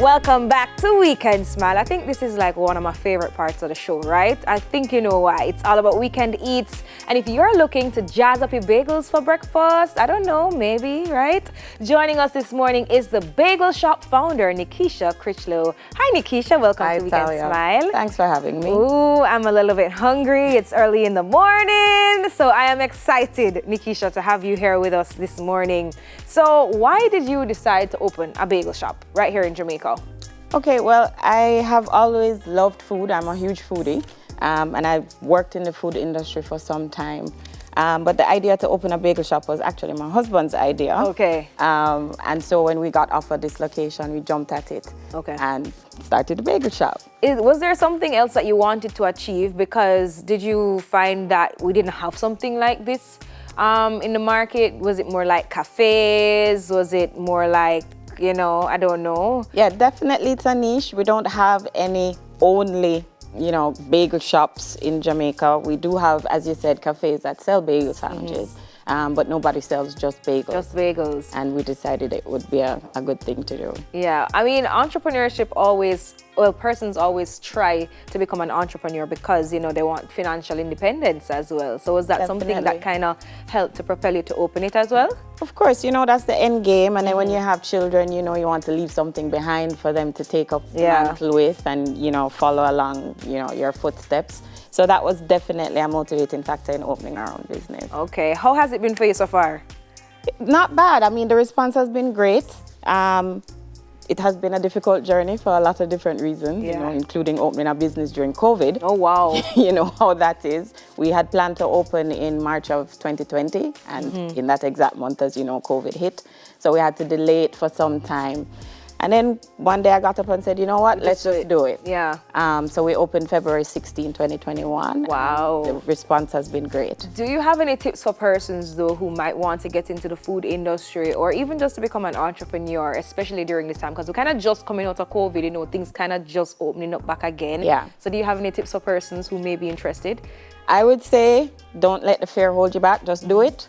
Welcome back to Weekend Smile. I think this is like one of my favorite parts of the show, right? I think you know why. It's all about weekend eats. And if you're looking to jazz up your bagels for breakfast, I don't know, maybe, right? Joining us this morning is the Bagel Shop founder, Nekeisha Critchlow. Hi, Nekeisha. Welcome to Weekend Smile. Thanks for having me. Ooh, I'm a little bit hungry. It's early in the morning. So I am excited, Nekeisha, to have you here with us this morning. So why did you decide to open a bagel shop right here in Jamaica? Okay, well, I have always loved food. I'm a huge foodie, and I've worked in the food industry for some time. But the idea to open a bagel shop was actually my husband's idea. Okay. And so when we got offered this location, we jumped at it. Okay. And started the bagel shop. Was there something else that you wanted to achieve? Because did you find that we didn't have something like this in the market? Was it more like cafes? Was it more like, you know, I don't know? Yeah, definitely it's a niche. We don't have any only, you know, bagel shops in Jamaica. We do have, as you said, cafes that sell bagel sandwiches, but nobody sells just bagels. Just bagels. And we decided it would be a good thing to do. Yeah, I mean, entrepreneurship always, well, persons always try to become an entrepreneur because, you know, they want financial independence as well. So was that something that kind of helped to propel you to open it as well? Of course, you know, that's the end game. And then when you have children, you know, you want to leave something behind for them to take up the mantle with and, you know, follow along, you know, your footsteps. So that was definitely a motivating factor in opening our own business. Okay, how has it been for you so far? Not bad. I mean, the response has been great. It has been a difficult journey for a lot of different reasons, you know, including opening a business during COVID. Oh, wow. You know how that is. We had planned to open in March of 2020, and in that exact month, as you know, COVID hit. So we had to delay it for some time. And then one day I got up and said, you know what, let's just do it. Yeah. So we opened February 16, 2021. Wow. The response has been great. Do you have any tips for persons, though, who might want to get into the food industry or even just to become an entrepreneur, especially during this time? Because we're kind of just coming out of COVID, you know, things kind of just opening up back again. Yeah. So do you have any tips for persons who may be interested? I would say, don't let the fear hold you back, just do it.